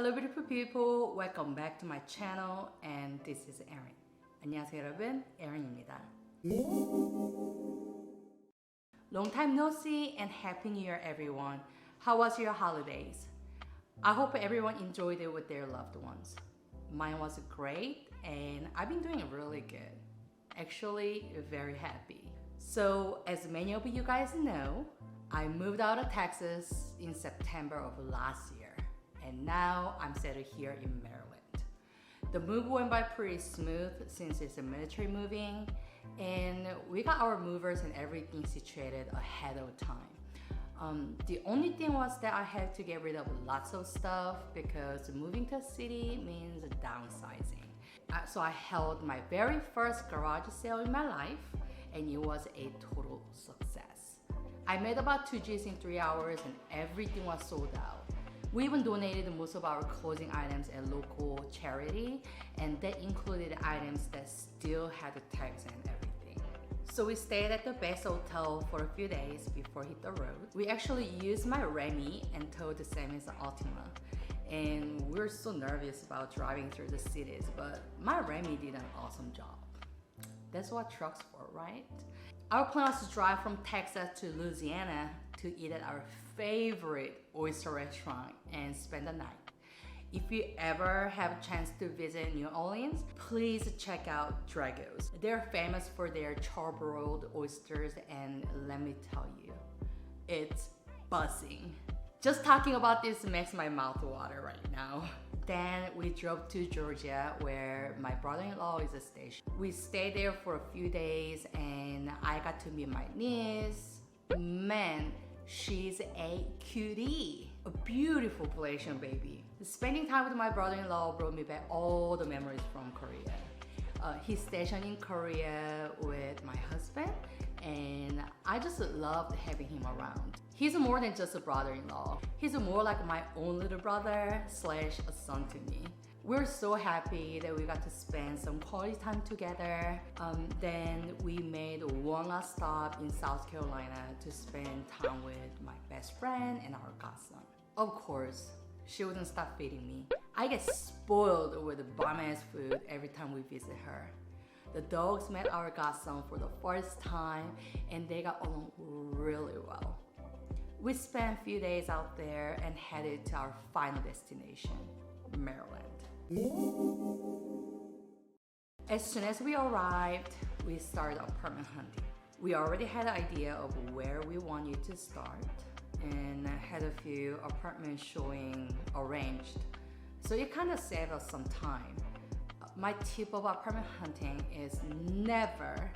Hello beautiful people, welcome back to my channel and this is Erin. 안녕하세요 여러분, erin입니다. Long time no see and happy new year everyone. How was your holidays? I hope everyone enjoyed it with their loved ones. Mine was great and I've been doing really good. Actually, very happy. So as many of you guys know, I moved out of Texas in September of last year. And now I'm settled here in Maryland. The move went by pretty smooth since it's a military moving, and we got our movers and everything situated ahead of time. The only thing was that I had to get rid of lots of stuff because moving to a city means downsizing. So I held my very first garage sale in my life, and it was a total success. I made about 2 G's in 3 hours and everything was sold out. We even donated most of our clothing items at local charity, and that included items that still had the tags and everything. So we stayed at the best hotel for a few days before hit the road. We actually used my Remy and towed the same as the Ultima. And we were so nervous about driving through the cities, but my Remy did an awesome job. That's what truck's for, right? Our plan was to drive from Texas to Louisiana to eat at our favorite oyster restaurant and spend the night. If you ever have a chance to visit New Orleans, please check out Drago's. They're famous for their charbroiled oysters, and let me tell you, it's buzzing. Just talking about this makes my mouth water right now. Then we drove to Georgia where my brother-in-law is stationed. We stayed there for a few days and I got to meet my niece. Man, she's a cutie. A beautiful Malaysian baby. Spending time with my brother-in-law brought me back all the memories from Korea. He's stationed in Korea with my husband and I just loved having him around. He's more than just a brother-in-law. He's more like my own little brother slash a son to me. We're so happy that we got to spend some quality time together. Then we made one last stop in South Carolina to spend time with my best friend and our godson. Of course, she wouldn't stop feeding me. I get spoiled with bomb-ass food every time we visit her. The dogs met our godson for the first time and they got along really well. We spent a few days out there and headed to our final destination, Maryland. As soon as we arrived, we started apartment hunting. We already had an idea of where we wanted to start and had a few apartment showing arranged. So it kind of saved us some time. My tip of apartment hunting is never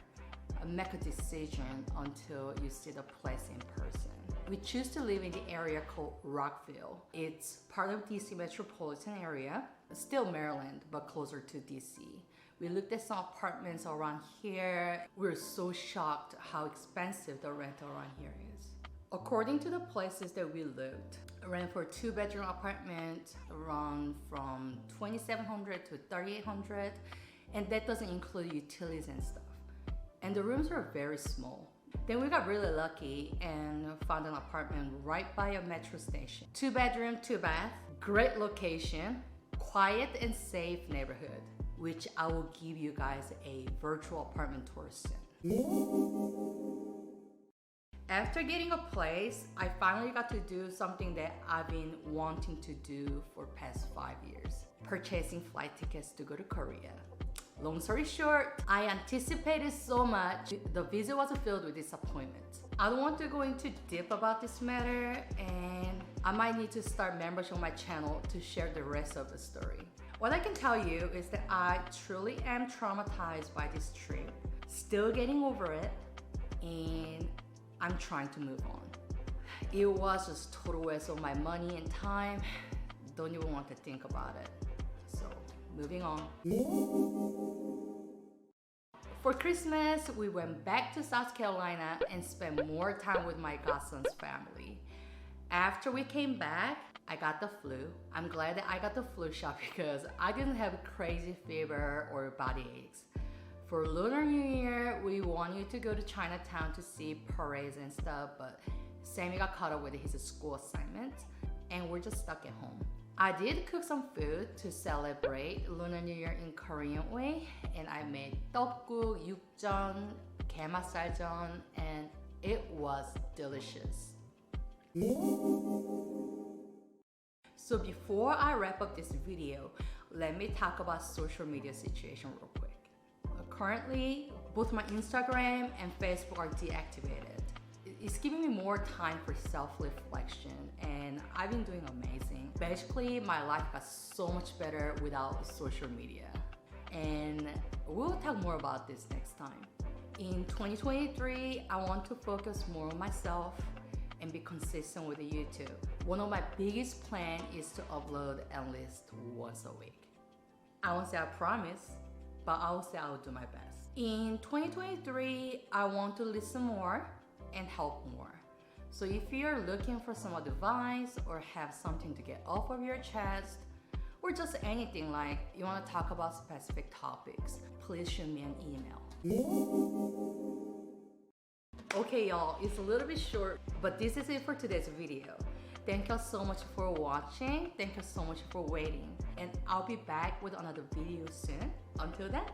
make a decision until you see the place in person. We choose to live in the area called Rockville. It's part of DC metropolitan area, still Maryland, but closer to DC. We looked at some apartments around here. We were so shocked how expensive the rent around here is. According to the places that we looked, rent for a 2-bedroom apartment run from $2,700 to $3,800, and that doesn't include utilities and stuff. And the rooms were very small. Then we got really lucky and found an apartment right by a metro station. 2-bedroom, 2-bath, great location, quiet and safe neighborhood, which I will give you guys a virtual apartment tour soon. After getting a place, I finally got to do something that I've been wanting to do for past 5 years, purchasing flight tickets to go to Korea. Long story short, I anticipated so much, the visit was filled with disappointment. I don't want to go into deep about this matter, and I might need to start membership on my channel to share the rest of the story. What I can tell you is that I truly am traumatized by this trip, still getting over it, and I'm trying to move on. It was just total waste of my money and time. Don't even want to think about it. So, moving on. For Christmas, we went back to South Carolina and spent more time with my godson's family. After we came back, I got the flu. I'm glad that I got the flu shot because I didn't have crazy fever or body aches. For Lunar New Year, we wanted to go to Chinatown to see parades and stuff, but Sammy got caught up with his school assignment and we're just stuck at home. I did cook some food to celebrate Lunar New Year in Korean way, and I made 떡국, 육전, 게맛살전, and it was delicious. So before I wrap up this video, let me talk about social media situation real quick. Currently, both my Instagram and Facebook are deactivated. It's giving me more time for self-reflection, and I've been doing amazing. Basically, my life got so much better without social media. And we'll talk more about this next time. In 2023, I want to focus more on myself and be consistent with the YouTube. One of my biggest plans is to upload at least once a week. I won't say I promise, but I will say I will do my best. In 2023, I want to listen more and help more. So if you're looking for some advice or have something to get off of your chest, or just anything like you want to talk about specific topics, please shoot me an email. Okay, y'all, it's a little bit short, but this is it for today's video. Thank you so much for watching. Thank you so much for waiting. And I'll be back with another video soon. Until then,